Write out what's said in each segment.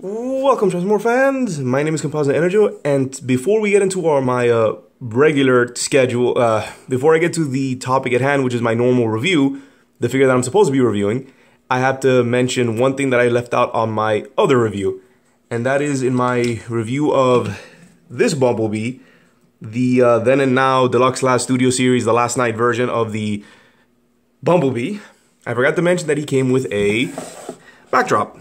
Welcome, Transformer fans. My name is Composite Enerjoe, and before we get into my regular schedule, before I get to the topic at hand, which is my normal review, the figure that I'm supposed to be reviewing, I have to mention one thing that I left out on my other review, and that is in my review of this Bumblebee, the Then and Now Deluxe Last Studio Series, the last night version of the Bumblebee. I forgot to mention that he came with a backdrop.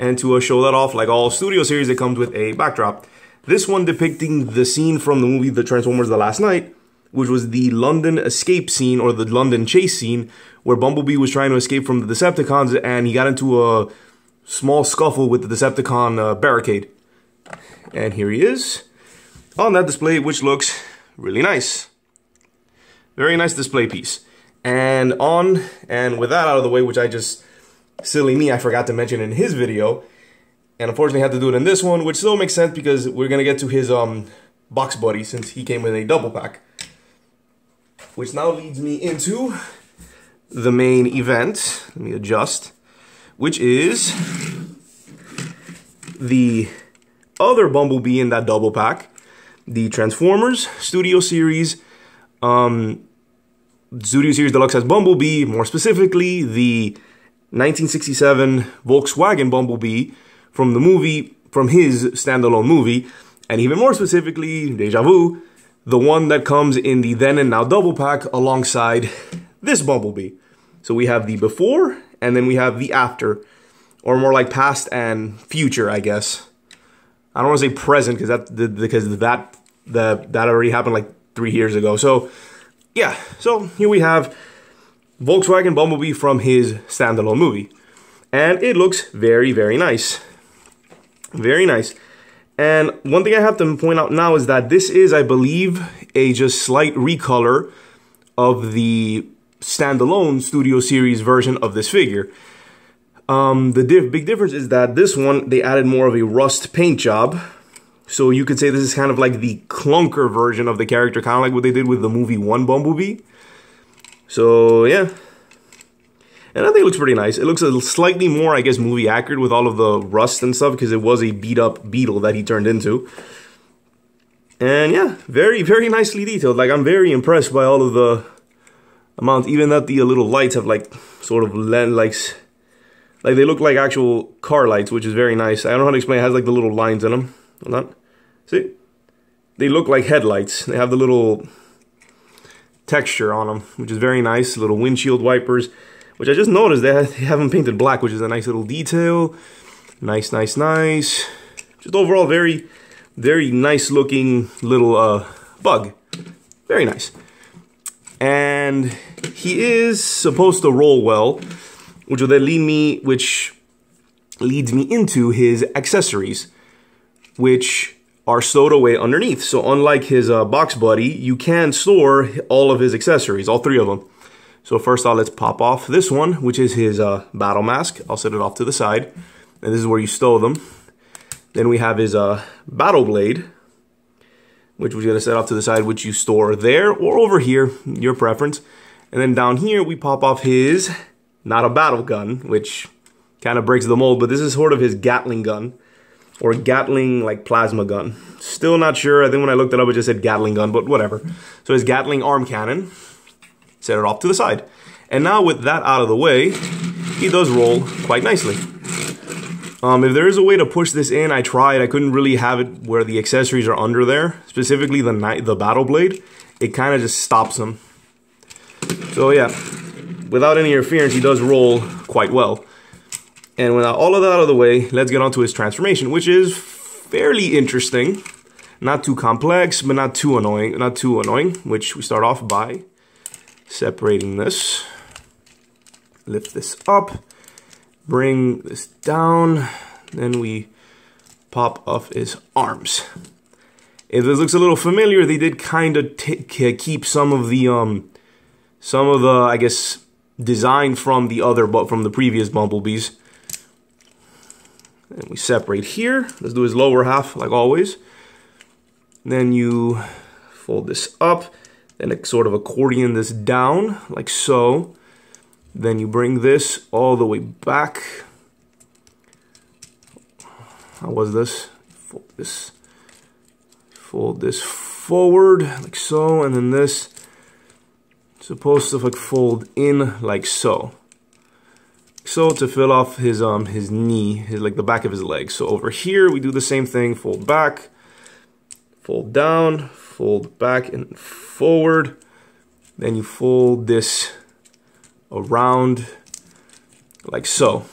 And to show that off, like all studio series, it comes with a backdrop. This one depicting the scene from the movie The Transformers The Last Night, which was the London escape scene, or the London chase scene, where Bumblebee was trying to escape from the Decepticons, and he got into a small scuffle with the Decepticon barricade. And here he is, on that display, which looks really nice. Very nice display piece. And with that out of the way, which I just... silly me, I forgot to mention in his video, and unfortunately had to do it in this one, which still makes sense because we're gonna get to his box buddy since he came with a double pack. Which now leads me into the main event. Let me adjust. Which is the other Bumblebee in that double pack, the Transformers Studio Series. Studio Series Deluxe has Bumblebee, more specifically the 1967 Volkswagen Bumblebee from the movie, from his standalone movie, and even more specifically, Deja Vu, the one that comes in the Then and Now double pack alongside this Bumblebee. So we have the before, and then we have the after, or more like past and future, I guess. I don't want to say present because that already happened like 3 years ago. So yeah, so here we have Volkswagen Bumblebee from his standalone movie. And it looks very, very nice. Very nice. And one thing I have to point out now is that this is, I believe, a just slight recolor of the standalone Studio Series version of this figure. The big difference is that this one, they added more of a rust paint job. So you could say this is kind of like the clunker version of the character, kind of like what they did with the movie 1 Bumblebee. So, yeah. And I think it looks pretty nice. It looks a slightly more, I guess, movie accurate with all of the rust and stuff, because it was a beat-up Beetle that he turned into. And, yeah, very, very nicely detailed. Like, I'm very impressed by all of the amount, even that the little lights have, like, sort of like they look like actual car lights, which is very nice. I don't know how to explain. It has, like, the little lines in them. Hold on. See? They look like headlights. They have the little texture on them, which is very nice. Little windshield wipers, which I just noticed they haven't painted black, which is a nice little detail. Nice, nice, nice. Just overall very, very nice looking little bug. Very nice. And he is supposed to roll well, which will then leads me into his accessories, which are stowed away underneath. So unlike his box buddy, you can store all of his accessories, all 3 of them. So first off, let's pop off this one, which is his battle mask. I'll set it off to the side, and this is where you stow them. Then we have his battle blade, which we're gonna set off to the side, which you store there or over here, your preference. And then down here, we pop off his, not a battle gun, which kind of breaks the mold, but this is sort of his Gatling gun. Or Gatling, like, plasma gun. Still not sure. I think when I looked it up, it just said Gatling gun, but whatever. So his Gatling arm cannon. Set it off to the side. And now with that out of the way, he does roll quite nicely. If there is a way to push this in, I tried. I couldn't really have it where the accessories are under there. Specifically the battle blade. It kind of just stops him. So yeah, without any interference, he does roll quite well. And with all of that out of the way, let's get on to his transformation, which is fairly interesting. Not too complex, but not too annoying. Which we start off by separating this. Lift this up. Bring this down. Then we pop off his arms. If this looks a little familiar, they did kind of keep some of the I guess, design from the previous Bumblebees. And we separate here. Let's do his lower half, like always. Then you fold this up. Then sort of accordion this down, like so. Then you bring this all the way back. how was this? Fold this forward like so, and then this supposed to like fold in like so. So to fill off his knee, like the back of his leg. So over here we do the same thing, fold back, fold down, fold back and forward. Then you fold this around like so.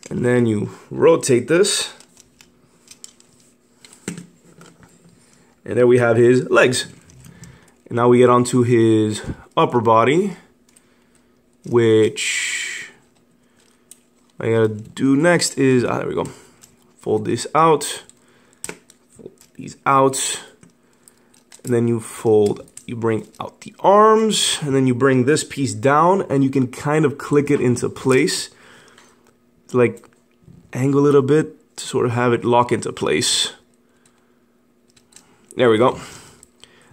And then you rotate this. And there we have his legs. And now we get onto his upper body, which I gotta do next is, there we go. Fold this out, fold these out, and then you bring out the arms, and then you bring this piece down, and you can kind of click it into place. Like angle it a bit to sort of have it lock into place. There we go.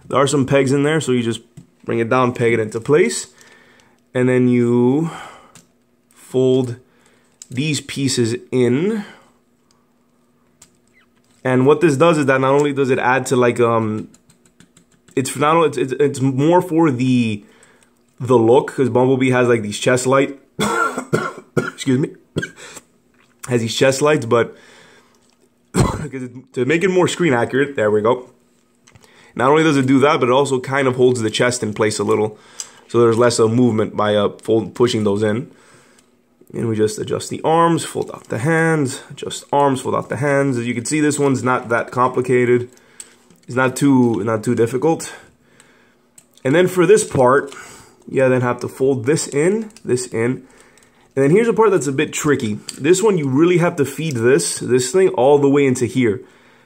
There are some pegs in there, so you just bring it down, peg it into place, and then you fold these pieces in. And what this does is that not only does it add to like it's more for the look, because Bumblebee has like these chest light excuse me, has these chest lights, but to make it more screen accurate, there we go. Not only does it do that, but it also kind of holds the chest in place a little, so there's less of movement by pushing those in. And we just adjust the arms, fold out the hands, adjust arms, fold out the hands. As you can see, this one's not that complicated. It's not too difficult. And then for this part, you then have to fold this in. And then here's a part that's a bit tricky. This one, you really have to feed this thing all the way into here.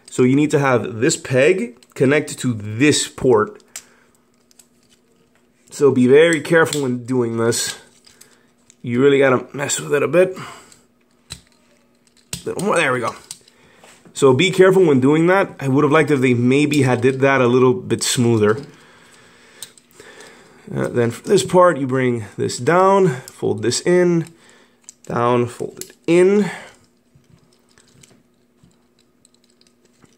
So you need to have this peg connect to this port. So be very careful when doing this. You really gotta mess with it a bit. A little more, there we go. So be careful when doing that. I would have liked if they maybe did that a little bit smoother. Then for this part, you bring this down, fold this in, down, fold it in.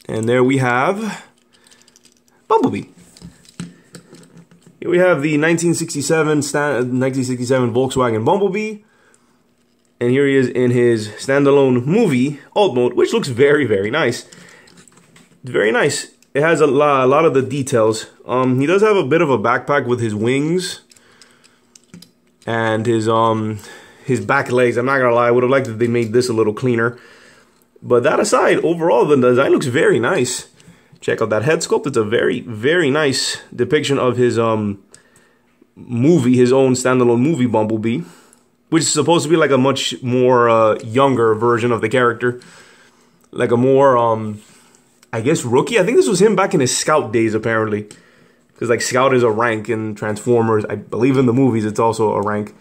And there we have Bumblebee. Here we have the 1967 Volkswagen Bumblebee. And here he is in his standalone movie alt mode, which looks very, very nice. Very nice. It has a lot of the details. He does have a bit of a backpack with his wings and his back legs. I'm not gonna lie, I would have liked if they made this a little cleaner. But that aside, overall the design looks very nice. Check out that head sculpt. It's a very, very nice depiction of his movie, his own standalone movie Bumblebee, which is supposed to be like a much more younger version of the character, like a more I guess rookie. I think this was him back in his Scout days, apparently, because like Scout is a rank in Transformers. I believe in the movies it's also a rank.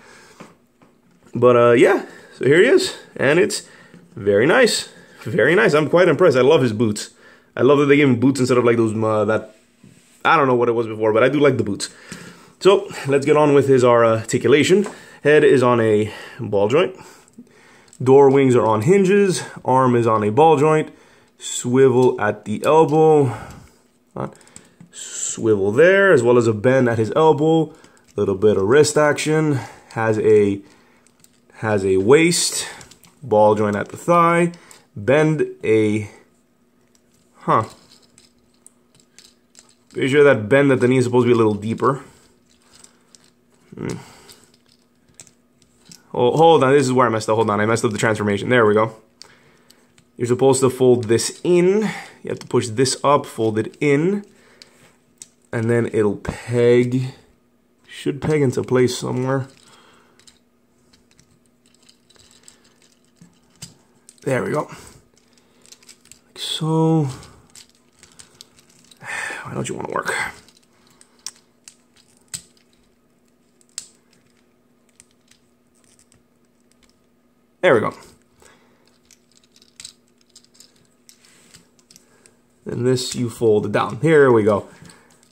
But yeah, so here he is, and it's very nice, very nice. I'm quite impressed. I love his boots. I love that they gave him boots instead of like those that I don't know what it was before, but I do like the boots. So let's get on with his articulation. Head is on a ball joint. Door wings are on hinges. Arm is on a ball joint. Swivel at the elbow. Swivel there, as well as a bend at his elbow. Little bit of wrist action. Has a waist. Ball joint at the thigh. Bend a... Pretty sure that bend at the knee is supposed to be a little deeper. Oh, hold on, this is where I messed up. Hold on, I messed up the transformation. There we go. You're supposed to fold this in. You have to push this up, fold it in. And then it'll peg. Should peg into place somewhere. There we go. Like so. Why don't you want to work? There we go. And this you fold down. Here we go.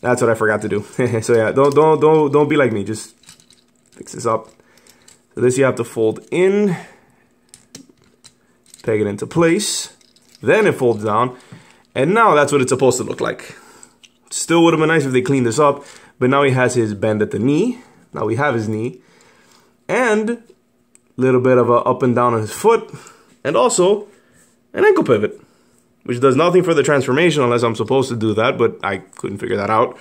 That's what I forgot to do. So yeah, don't be like me. Just fix this up. So this you have to fold in, peg it into place. Then it folds down. And now that's what it's supposed to look like. Still would have been nice if they cleaned this up. But now he has his bend at the knee. Now we have his knee. And a little bit of a up and down on his foot. And also an ankle pivot, which does nothing for the transformation unless I'm supposed to do that, but I couldn't figure that out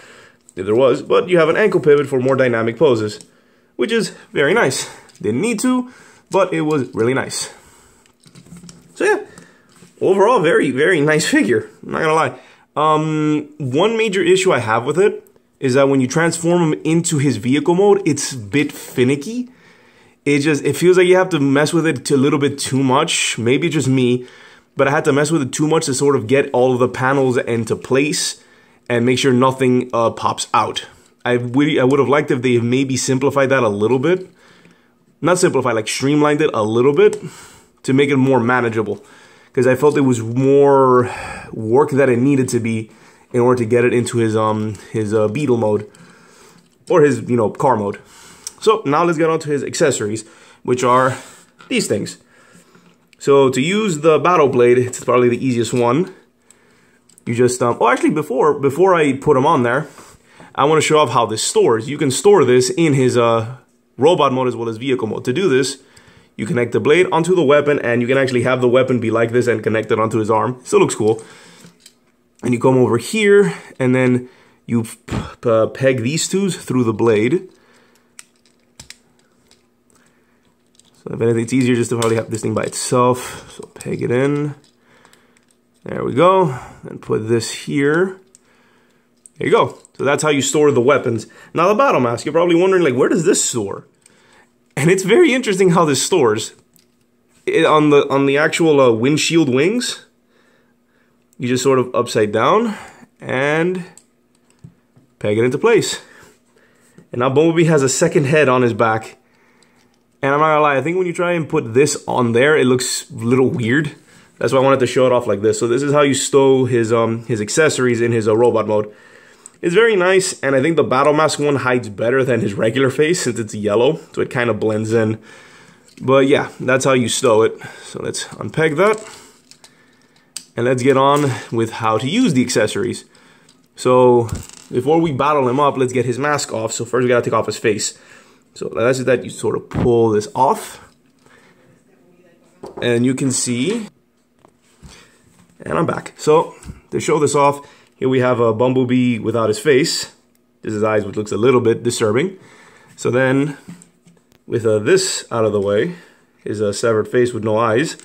if there was. But you have an ankle pivot for more dynamic poses, which is very nice. Didn't need to, but it was really nice. So yeah, overall, very, very nice figure. I'm not gonna lie. One major issue I have with it is that when you transform him into his vehicle mode, it's a bit finicky. It feels like you have to mess with it a little bit too much. Maybe just me, but I had to mess with it too much to sort of get all of the panels into place and make sure nothing pops out. I would have liked if they maybe simplified that a little bit. Not simplified, like streamlined it a little bit to make it more manageable. Because I felt it was more work that it needed to be in order to get it into his Beetle mode. Or his, car mode. So now let's get on to his accessories, which are these things. So to use the battle blade, it's probably the easiest one. You just, actually before I put him on there, I want to show off how this stores. You can store this in his robot mode as well as vehicle mode. To do this, you connect the blade onto the weapon, and you can actually have the weapon be like this and connect it onto his arm. Still looks cool. And you come over here, and then you peg these two through the blade. So if anything, it's easier just to probably have this thing by itself. So peg it in. There we go. And put this here. There you go. So that's how you store the weapons. Now the battle mask, you're probably wondering, like, where does this store? And it's very interesting how this stores. On the actual windshield wings, you just sort of upside down and peg it into place. And now Bumblebee has a second head on his back. And I'm not gonna lie, I think when you try and put this on there, it looks a little weird. That's why I wanted to show it off like this. So this is how you stow his accessories in his robot mode. It's very nice, and I think the battle mask one hides better than his regular face since it's yellow, so it kind of blends in. But yeah, that's how you stow it. So let's unpeg that. And let's get on with how to use the accessories. So before we battle him up, let's get his mask off. So first we gotta take off his face. So that's that you sort of pull this off. And you can see, and I'm back. So to show this off, here we have a Bumblebee without his face. This is his eyes, which looks a little bit disturbing. So then, with this out of the way, his severed face with no eyes,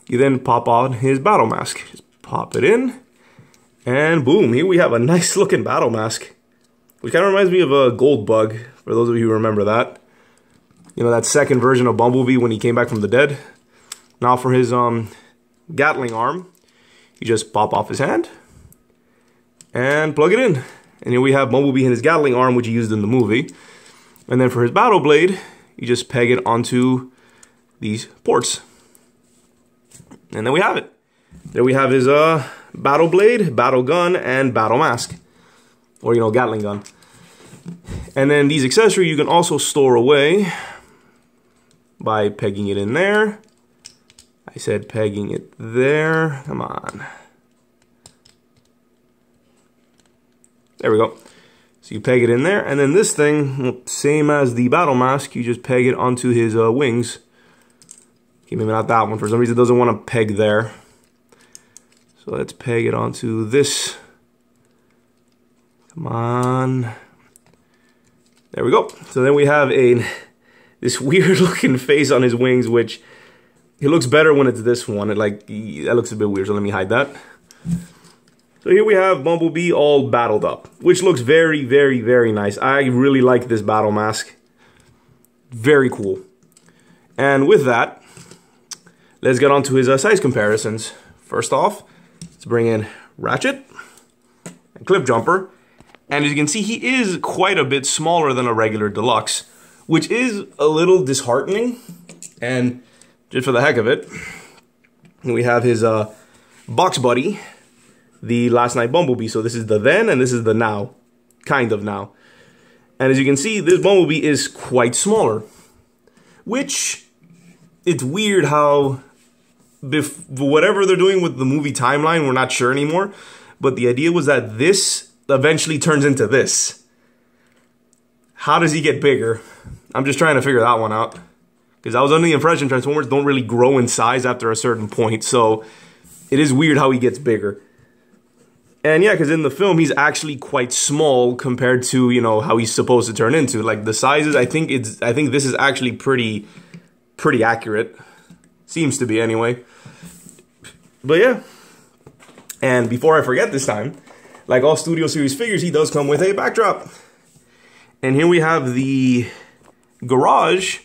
you then pop on his battle mask. Just pop it in, and boom, here we have a nice looking battle mask. Which kind of reminds me of a Gold Bug, for those of you who remember that. You know, that second version of Bumblebee when he came back from the dead. Now for his Gatling arm, you just pop off his hand and plug it in. And here we have Bumblebee in his Gatling arm, which he used in the movie. And then for his battle blade, you just peg it onto these ports. And then we have it. There we have his battle blade, battle gun, and battle mask. Or, Gatling gun. And then these accessories you can also store away by pegging it in there. I said pegging it there. Come on. There we go. So you peg it in there, and then this thing, same as the battle mask, you just peg it onto his wings. Okay, maybe not that one. For some reason it doesn't want to peg there. So let's peg it onto this. Come on. There we go. So then we have this weird looking face on his wings, which it looks better when it's this one. That looks a bit weird, so let me hide that. So here we have Bumblebee all battled up, which looks very, very, very nice. I really like this battle mask. Very cool. And with that, let's get on to his size comparisons. First off, let's bring in Ratchet and Clip Jumper. And as you can see, he is quite a bit smaller than a regular Deluxe, which is a little disheartening. And just for the heck of it, we have his box buddy, the Last Night Bumblebee. So this is the then and this is the now. Kind of now. And as you can see, this Bumblebee is quite smaller. Which, it's weird how whatever they're doing with the movie timeline, we're not sure anymore. But the idea was that this eventually turns into this. How does he get bigger? I'm just trying to figure that one out. Because I was under the impression Transformers don't really grow in size after a certain point. So it is weird how he gets bigger. And yeah, because in the film, he's actually quite small compared to, you know, how he's supposed to turn into. Like, the sizes, I think this is actually pretty accurate. Seems to be, anyway. But yeah. And before I forget this time, like all Studio Series figures, he does come with a backdrop. And here we have the garage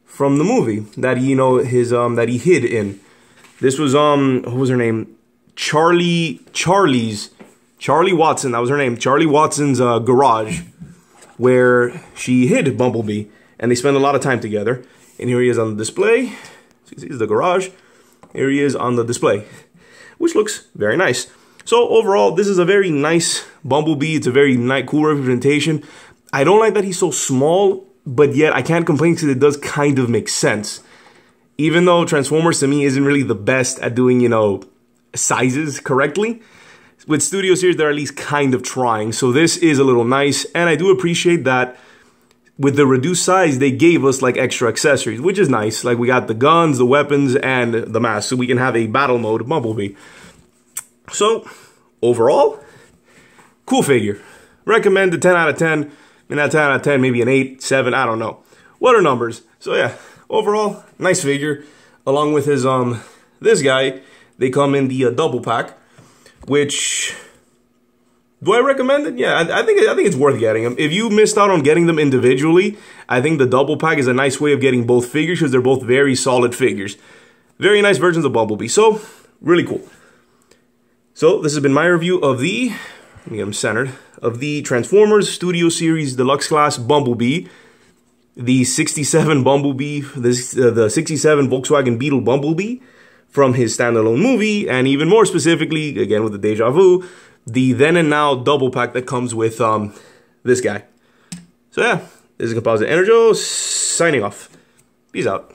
from the movie that he, you know, that he hid in. This was, what was her name? Charlie Watson, that was her name. Charlie Watson's garage, where she hid Bumblebee, and they spend a lot of time together. And here he is on the display. So you see, this is the garage. Here he is on the display, which looks very nice. So overall, this is a very nice Bumblebee. It's a very nice, cool representation. I don't like that he's so small, but yet I can't complain because it does kind of make sense. Even though Transformers to me isn't really the best at doing, you know, sizes correctly, with Studio Series they're at least kind of trying. So this is a little nice, and I do appreciate that with the reduced size they gave us like extra accessories, which is nice. Like we got the guns, the weapons, and the mask, so we can have a battle mode Bumblebee. So overall, cool figure. Recommended 10 out of 10. And that 10 out of 10, maybe an 8, 7, I don't know. What are numbers? So yeah, overall, nice figure. Along with his this guy, they come in the double pack, which, do I recommend it? Yeah, I think it's worth getting them. If you missed out on getting them individually, I think the double pack is a nice way of getting both figures because they're both very solid figures. Very nice versions of Bumblebee, so really cool. So this has been my review of the, let me get them centered, of the Transformers Studio Series Deluxe Class Bumblebee, the 67 Bumblebee, the 67 Volkswagen Beetle Bumblebee from his standalone movie, and even more specifically, again with the Deja Vu, the Then and Now double pack that comes with this guy. So yeah, this is Composite Enerjoe signing off. Peace out.